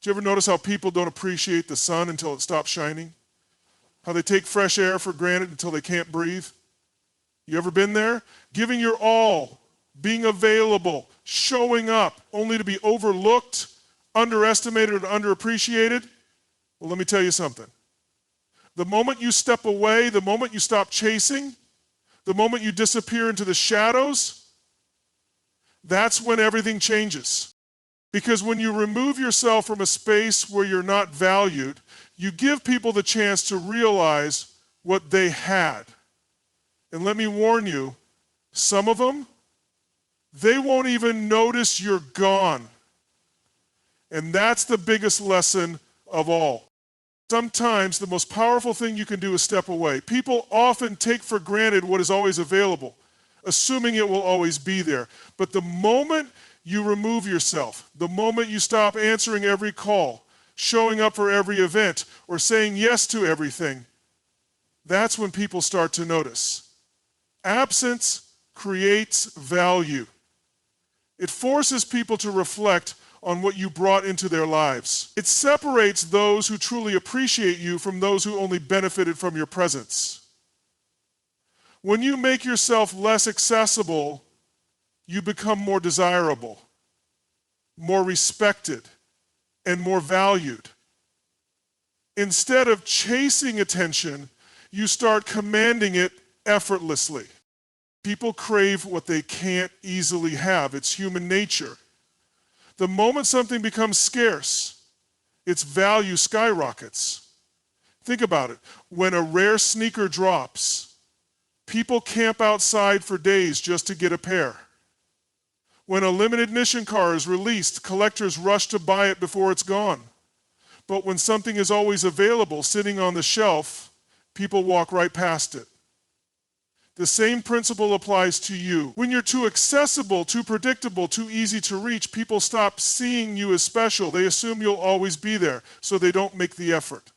Do you ever notice how people don't appreciate the sun until it stops shining? How they take fresh air for granted until they can't breathe? You ever been there? Giving your all, being available, showing up, only to be overlooked, underestimated, or underappreciated? Well, let me tell you something. The moment you step away, the moment you stop chasing, the moment you disappear into the shadows, that's when everything changes. Because when you remove yourself from a space where you're not valued, you give people the chance to realize what they had. And let me warn you, some of them, they won't even notice you're gone. And that's the biggest lesson of all. Sometimes the most powerful thing you can do is step away. People often take for granted what is always available, assuming it will always be there. But the moment you remove yourself, the moment you stop answering every call, showing up for every event, or saying yes to everything, that's when people start to notice. Absence creates value. It forces people to reflect on what you brought into their lives. It separates those who truly appreciate you from those who only benefited from your presence. When you make yourself less accessible, you become more desirable, more respected, and more valued. Instead of chasing attention, you start commanding it effortlessly. People crave what they can't easily have. It's human nature. The moment something becomes scarce, its value skyrockets. Think about it. When a rare sneaker drops, people camp outside for days just to get a pair. When a limited edition car is released, collectors rush to buy it before it's gone. But when something is always available, sitting on the shelf, people walk right past it. The same principle applies to you. When you're too accessible, too predictable, too easy to reach, people stop seeing you as special. They assume you'll always be there, so they don't make the effort.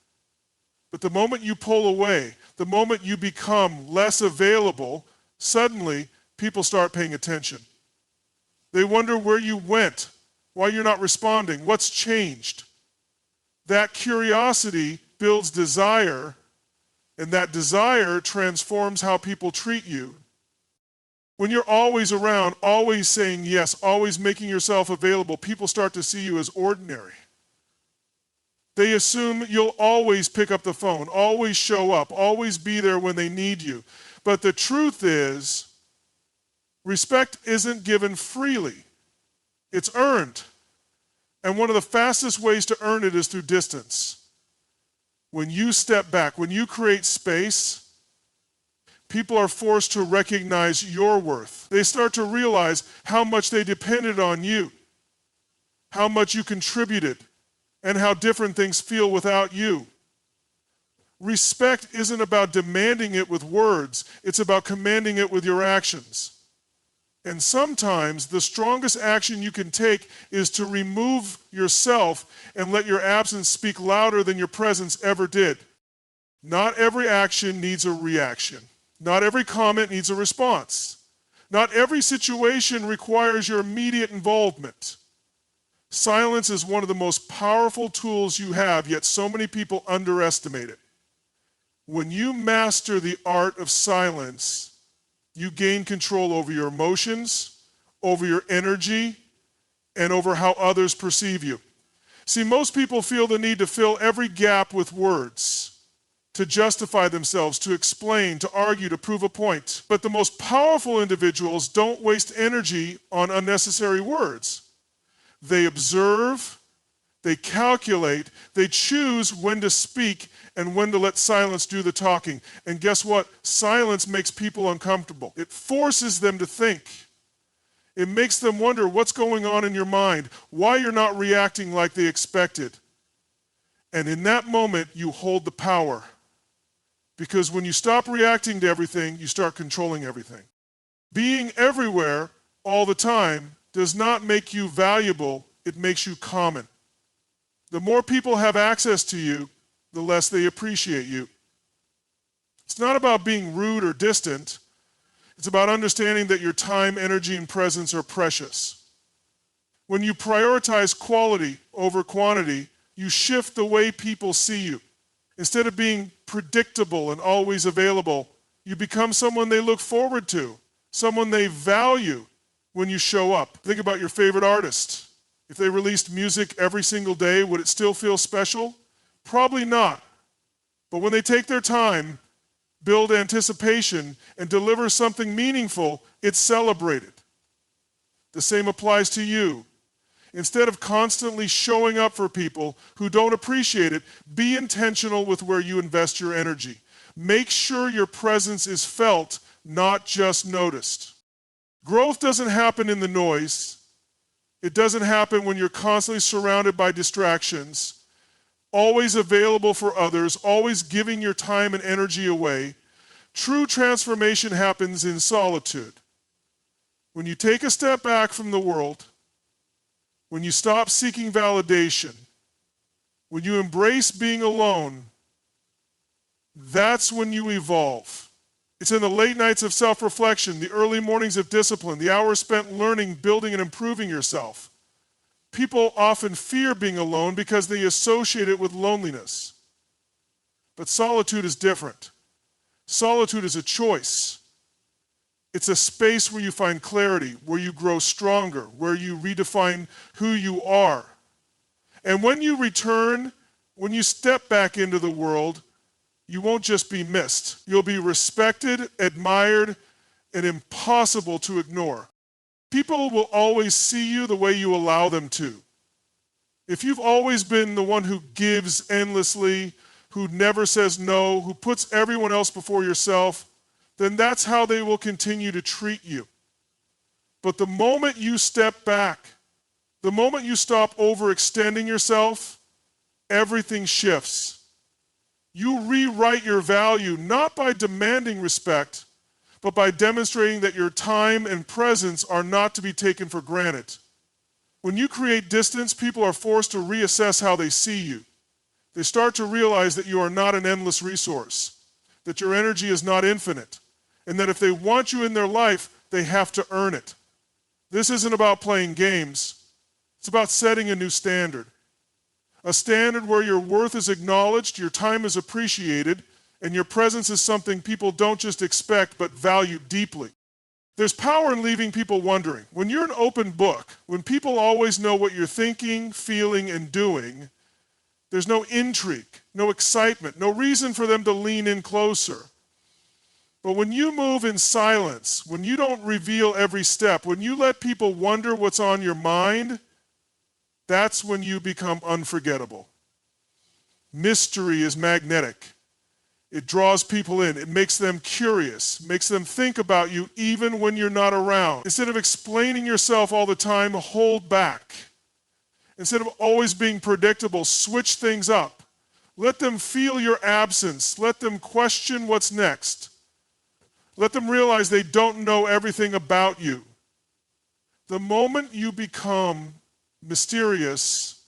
But the moment you pull away, the moment you become less available, suddenly people start paying attention. They wonder where you went, why you're not responding, what's changed. That curiosity builds desire, and that desire transforms how people treat you. When you're always around, always saying yes, always making yourself available, people start to see you as ordinary. They assume you'll always pick up the phone, always show up, always be there when they need you. But the truth is, respect isn't given freely. It's earned. And one of the fastest ways to earn it is through distance. When you step back, when you create space, people are forced to recognize your worth. They start to realize how much they depended on you, how much you contributed, and how different things feel without you. Respect isn't about demanding it with words, it's about commanding it with your actions. And sometimes the strongest action you can take is to remove yourself and let your absence speak louder than your presence ever did. Not every action needs a reaction. Not every comment needs a response. Not every situation requires your immediate involvement. Silence is one of the most powerful tools you have, yet so many people underestimate it. When you master the art of silence, you gain control over your emotions, over your energy, and over how others perceive you. See, most people feel the need to fill every gap with words, to justify themselves, to explain, to argue, to prove a point. But the most powerful individuals don't waste energy on unnecessary words. They observe, they calculate, they choose when to speak and when to let silence do the talking. And guess what? Silence makes people uncomfortable. It forces them to think. It makes them wonder what's going on in your mind, why you're not reacting like they expected. And in that moment, you hold the power. Because when you stop reacting to everything, you start controlling everything. Being everywhere all the time does not make you valuable, it makes you common. The more people have access to you, the less they appreciate you. It's not about being rude or distant. It's about understanding that your time, energy, and presence are precious. When you prioritize quality over quantity, You shift the way people see you. Instead of being predictable and always available, you become someone they look forward to, someone they value when you show up. Think about your favorite artist. If they released music every single day, would it still feel special? Probably not. But when they take their time, build anticipation, and deliver something meaningful, it's celebrated. The same applies to you. Instead of constantly showing up for people who don't appreciate it, be intentional with where you invest your energy. Make sure your presence is felt, not just noticed. Growth doesn't happen in the noise. It doesn't happen when you're constantly surrounded by distractions, always available for others, always giving your time and energy away. True transformation happens in solitude. When you take a step back from the world, when you stop seeking validation, when you embrace being alone, that's when you evolve. It's in the late nights of self-reflection, the early mornings of discipline, the hours spent learning, building, and improving yourself. People often fear being alone because they associate it with loneliness. But solitude is different. Solitude is a choice. It's a space where you find clarity, where you grow stronger, where you redefine who you are. And when you return, when you step back into the world, you won't just be missed. You'll be respected, admired, and impossible to ignore. People will always see you the way you allow them to. If you've always been the one who gives endlessly, who never says no, who puts everyone else before yourself, then that's how they will continue to treat you. But the moment you step back, the moment you stop overextending yourself, everything shifts. You rewrite your value not by demanding respect, but by demonstrating that your time and presence are not to be taken for granted. When you create distance, people are forced to reassess how they see you. They start to realize that you are not an endless resource, that your energy is not infinite, and that if they want you in their life, they have to earn it. This isn't about playing games. It's about setting a new standard. A standard where your worth is acknowledged, your time is appreciated, and your presence is something people don't just expect but value deeply. There's power in leaving people wondering. When you're an open book, when people always know what you're thinking, feeling, and doing, there's no intrigue, no excitement, no reason for them to lean in closer. But when you move in silence, when you don't reveal every step, when you let people wonder what's on your mind, that's when you become unforgettable. Mystery is magnetic. It draws people in. It makes them curious, makes them think about you even when you're not around. Instead of explaining yourself all the time, hold back. Instead of always being predictable, switch things up. Let them feel your absence. Let them question what's next. Let them realize they don't know everything about you. The moment you become mysterious,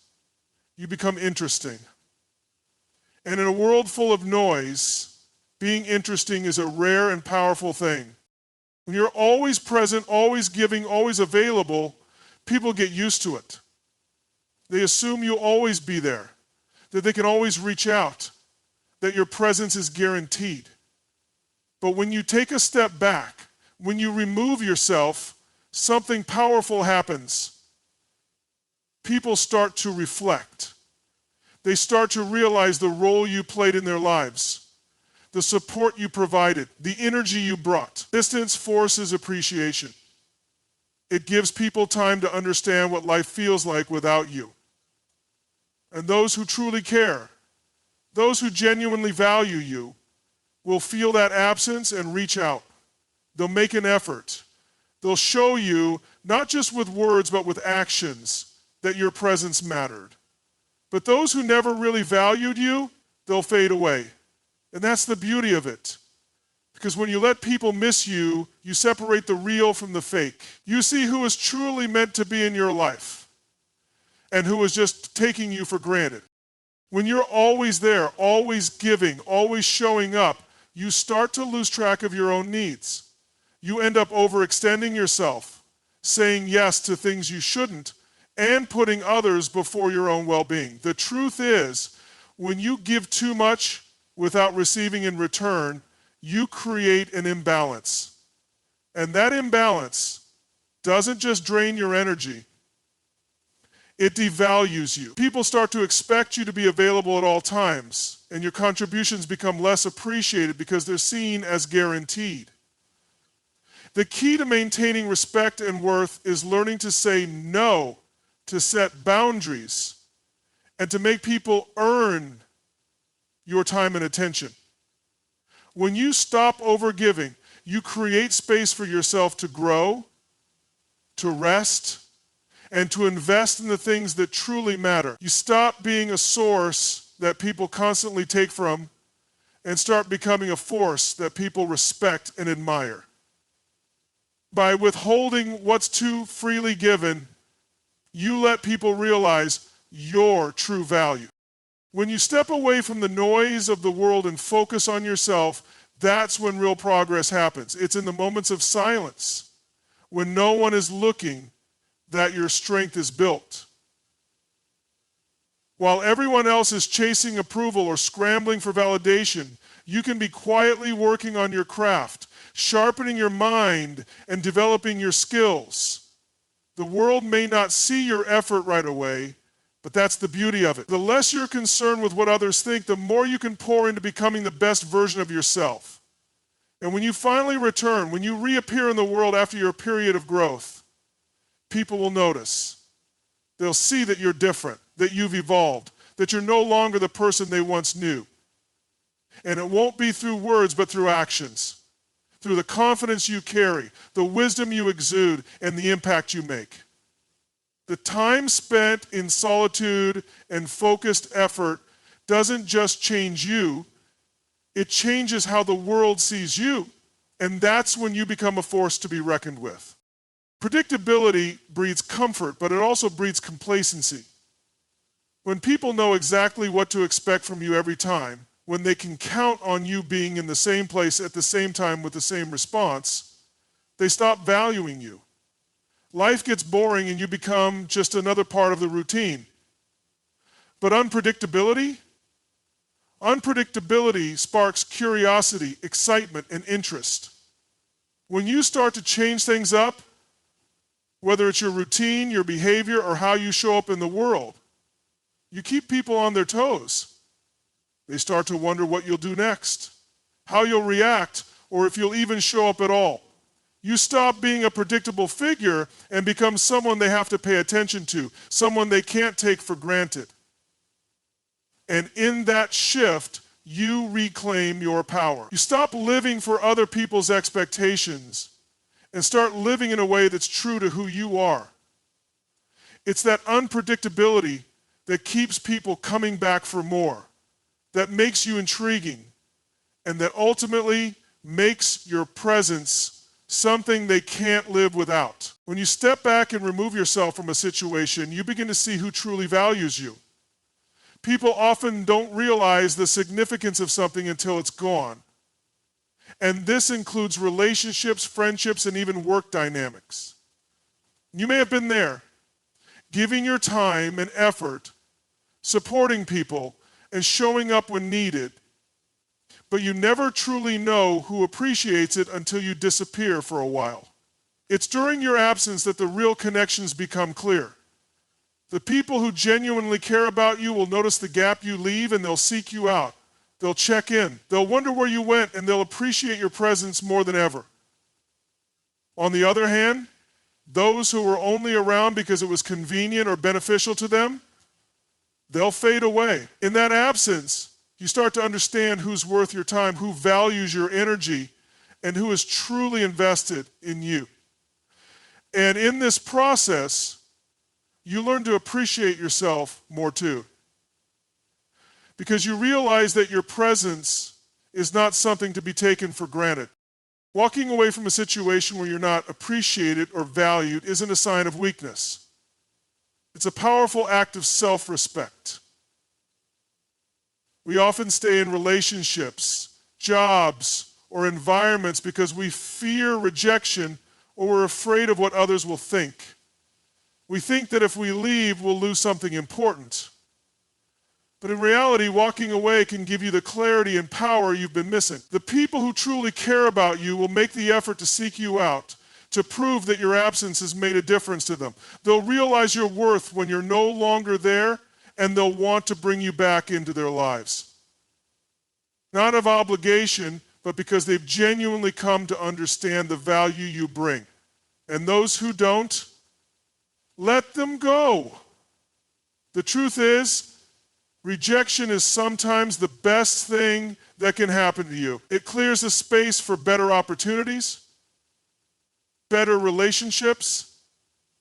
you become interesting. And in a world full of noise, being interesting is a rare and powerful thing. When you're always present, always giving, always available, people get used to it. They assume you'll always be there, that they can always reach out, that your presence is guaranteed. But when you take a step back, when you remove yourself, something powerful happens. People start to reflect. They start to realize the role you played in their lives, the support you provided, the energy you brought. Distance forces appreciation. It gives people time to understand what life feels like without you. And those who truly care, those who genuinely value you, will feel that absence and reach out. They'll make an effort. They'll show you, not just with words, but with actions, that your presence mattered. But those who never really valued you, they'll fade away. And that's the beauty of it. Because when you let people miss you, you separate the real from the fake. You see who is truly meant to be in your life and who is just taking you for granted. When you're always there, always giving, always showing up, you start to lose track of your own needs. You end up overextending yourself, saying yes to things you shouldn't, and putting others before your own well-being. The truth is, when you give too much without receiving in return, you create an imbalance. And that imbalance doesn't just drain your energy, it devalues you. People start to expect you to be available at all times, and your contributions become less appreciated because they're seen as guaranteed. The key to maintaining respect and worth is learning to say no, to set boundaries, and to make people earn your time and attention. When you stop overgiving, you create space for yourself to grow, to rest, and to invest in the things that truly matter. You stop being a source that people constantly take from and start becoming a force that people respect and admire. By withholding what's too freely given, you let people realize your true value. When you step away from the noise of the world and focus on yourself, that's when real progress happens. It's in the moments of silence, when no one is looking, that your strength is built. While everyone else is chasing approval or scrambling for validation, you can be quietly working on your craft, sharpening your mind and developing your skills. The world may not see your effort right away, but that's the beauty of it. The less you're concerned with what others think, the more you can pour into becoming the best version of yourself. And when you finally return, when you reappear in the world after your period of growth, people will notice. They'll see that you're different, that you've evolved, that you're no longer the person they once knew. And it won't be through words, but through actions, through the confidence you carry, the wisdom you exude, and the impact you make. The time spent in solitude and focused effort doesn't just change you, it changes how the world sees you. And that's when you become a force to be reckoned with. Predictability breeds comfort, but it also breeds complacency. When people know exactly what to expect from you every time, when they can count on you being in the same place at the same time with the same response, they stop valuing you. Life gets boring and you become just another part of the routine. But unpredictability sparks curiosity, excitement, and interest. When you start to change things up, whether it's your routine, your behavior, or how you show up in the world, you keep people on their toes. They start to wonder what you'll do next, how you'll react, or if you'll even show up at all. You stop being a predictable figure and become someone they have to pay attention to, someone they can't take for granted. And in that shift, you reclaim your power. You stop living for other people's expectations and start living in a way that's true to who you are. It's that unpredictability that keeps people coming back for more, that makes you intriguing, and that ultimately makes your presence something they can't live without. When you step back and remove yourself from a situation, you begin to see who truly values you. People often don't realize the significance of something until it's gone. And this includes relationships, friendships, and even work dynamics. You may have been there, giving your time and effort, supporting people, and showing up when needed. But you never truly know who appreciates it until you disappear for a while. It's during your absence that the real connections become clear. The people who genuinely care about you will notice the gap you leave and they'll seek you out. They'll check in. They'll wonder where you went and they'll appreciate your presence more than ever. On the other hand, those who were only around because it was convenient or beneficial to them, they'll fade away. In that absence, you start to understand who's worth your time, who values your energy, and who is truly invested in you. And in this process, you learn to appreciate yourself more too. Because you realize that your presence is not something to be taken for granted. Walking away from a situation where you're not appreciated or valued isn't a sign of weakness. It's a powerful act of self-respect. We often stay in relationships, jobs, or environments because we fear rejection or we're afraid of what others will think. We think that if we leave, we'll lose something important. But in reality, walking away can give you the clarity and power you've been missing. The people who truly care about you will make the effort to seek you out, to prove that your absence has made a difference to them. They'll realize your worth when you're no longer there, and they'll want to bring you back into their lives. Not of obligation, but because they've genuinely come to understand the value you bring. And those who don't, let them go. The truth is, rejection is sometimes the best thing that can happen to you. It clears the space for better opportunities, better relationships,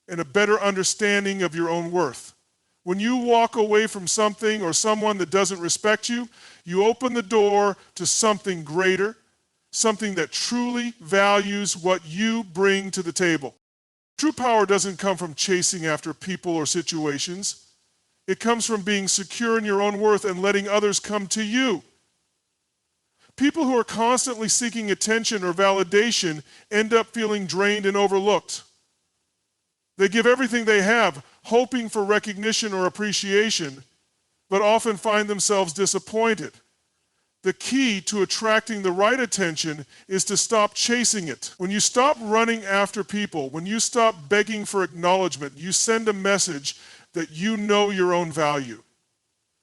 and a better understanding of your own worth. When you walk away from something or someone that doesn't respect you, you open the door to something greater, something that truly values what you bring to the table. True power doesn't come from chasing after people or situations. It comes from being secure in your own worth and letting others come to you. People who are constantly seeking attention or validation end up feeling drained and overlooked. They give everything they have, hoping for recognition or appreciation, but often find themselves disappointed. The key to attracting the right attention is to stop chasing it. When you stop running after people, when you stop begging for acknowledgement, you send a message that you know your own value.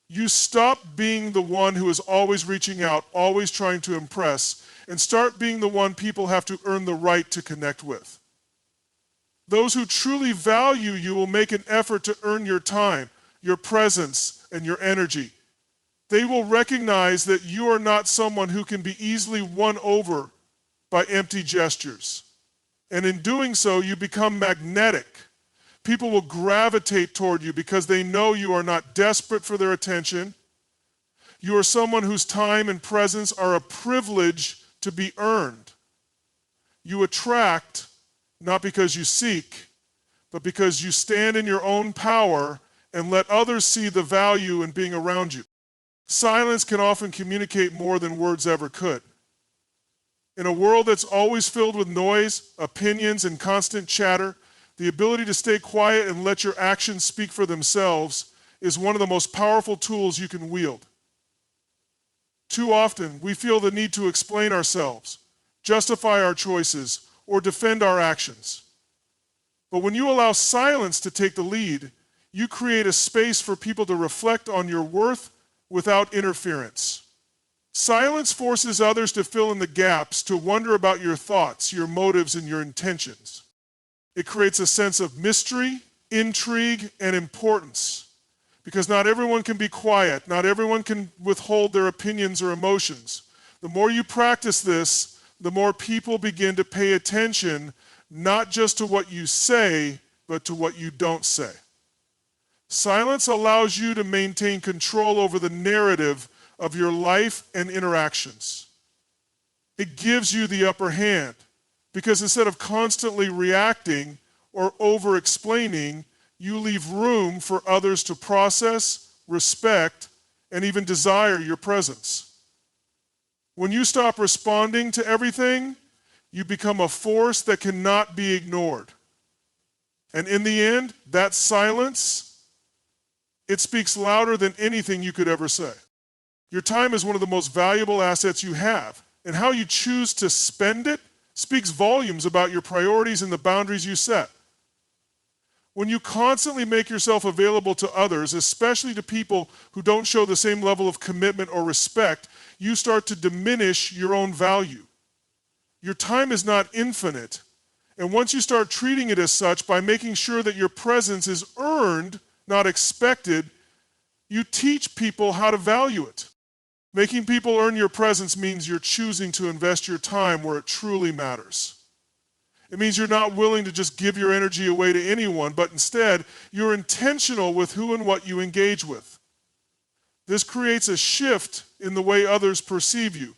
You stop being the one who is always reaching out, always trying to impress, and start being the one people have to earn the right to connect with. Those who truly value you will make an effort to earn your time, your presence, and your energy. They will recognize that you are not someone who can be easily won over by empty gestures. And in doing so, you become magnetic. People will gravitate toward you because they know you are not desperate for their attention. You are someone whose time and presence are a privilege to be earned. You attract not because you seek, but because you stand in your own power and let others see the value in being around you. Silence can often communicate more than words ever could. In a world that's always filled with noise, opinions, and constant chatter, the ability to stay quiet and let your actions speak for themselves is one of the most powerful tools you can wield. Too often, we feel the need to explain ourselves, justify our choices, or defend our actions. But when you allow silence to take the lead, you create a space for people to reflect on your worth without interference. Silence forces others to fill in the gaps, to wonder about your thoughts, your motives, and your intentions. It creates a sense of mystery, intrigue, and importance. Because not everyone can be quiet, not everyone can withhold their opinions or emotions. The more you practice this, the more people begin to pay attention, not just to what you say, but to what you don't say. Silence allows you to maintain control over the narrative of your life and interactions. It gives you the upper hand because instead of constantly reacting or over-explaining, you leave room for others to process, respect, and even desire your presence. When you stop responding to everything, you become a force that cannot be ignored. And in the end, that silence, it speaks louder than anything you could ever say. Your time is one of the most valuable assets you have, and how you choose to spend it speaks volumes about your priorities and the boundaries you set. When you constantly make yourself available to others, especially to people who don't show the same level of commitment or respect, you start to diminish your own value. Your time is not infinite, and once you start treating it as such by making sure that your presence is earned, not expected, you teach people how to value it. Making people earn your presence means you're choosing to invest your time where it truly matters. It means you're not willing to just give your energy away to anyone, but instead, you're intentional with who and what you engage with. This creates a shift in the way others perceive you.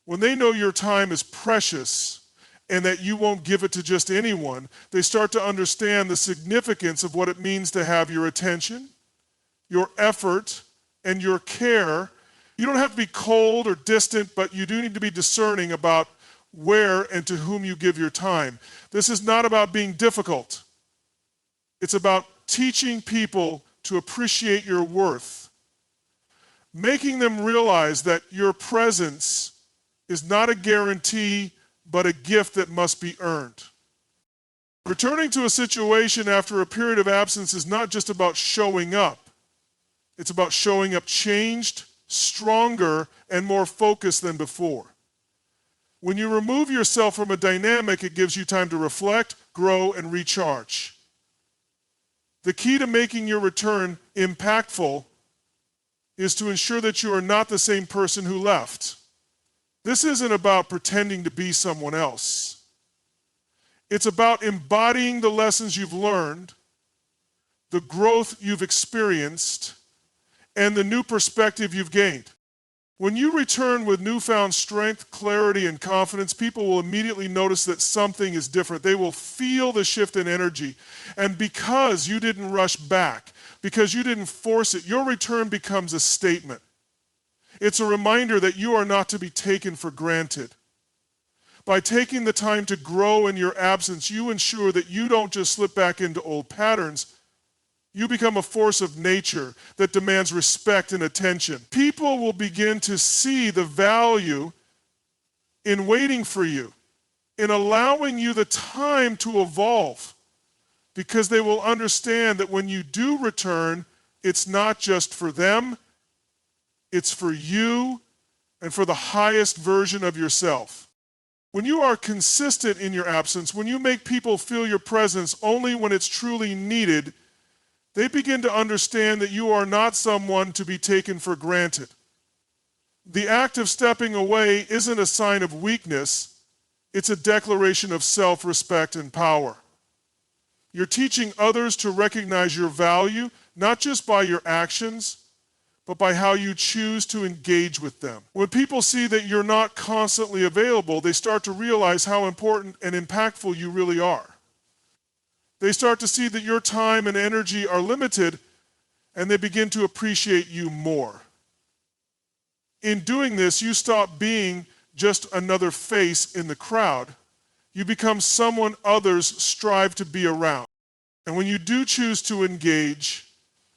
When they know your time is precious and that you won't give it to just anyone, they start to understand the significance of what it means to have your attention, your effort, and your care. You don't have to be cold or distant, but you do need to be discerning about where and to whom you give your time. This is not about being difficult. It's about teaching people to appreciate your worth, making them realize that your presence is not a guarantee, but a gift that must be earned. Returning to a situation after a period of absence is not just about showing up. It's about showing up changed, stronger, and more focused than before. When you remove yourself from a dynamic, it gives you time to reflect, grow, and recharge. The key to making your return impactful is to ensure that you are not the same person who left. This isn't about pretending to be someone else. It's about embodying the lessons you've learned, the growth you've experienced, and the new perspective you've gained. When you return with newfound strength, clarity, and confidence, people will immediately notice that something is different. They will feel the shift in energy. And because you didn't rush back, because you didn't force it, your return becomes a statement. It's a reminder that you are not to be taken for granted. By taking the time to grow in your absence, you ensure that you don't just slip back into old patterns. You become a force of nature that demands respect and attention. People will begin to see the value in waiting for you, in allowing you the time to evolve, because they will understand that when you do return, it's not just for them, it's for you and for the highest version of yourself. When you are consistent in your absence, when you make people feel your presence only when it's truly needed, they begin to understand that you are not someone to be taken for granted. The act of stepping away isn't a sign of weakness, it's a declaration of self-respect and power. You're teaching others to recognize your value, not just by your actions, but by how you choose to engage with them. When people see that you're not constantly available, they start to realize how important and impactful you really are. They start to see that your time and energy are limited, and they begin to appreciate you more. In doing this, you stop being just another face in the crowd. You become someone others strive to be around. And when you do choose to engage,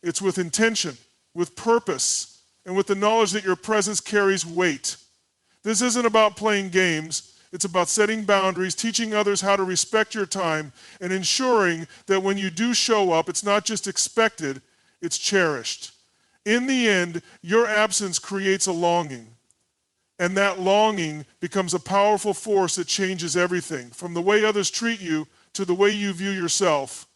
it's with intention, with purpose, and with the knowledge that your presence carries weight. This isn't about playing games. It's about setting boundaries, teaching others how to respect your time, and ensuring that when you do show up, it's not just expected, it's cherished. In the end, your absence creates a longing, and that longing becomes a powerful force that changes everything, from the way others treat you to the way you view yourself.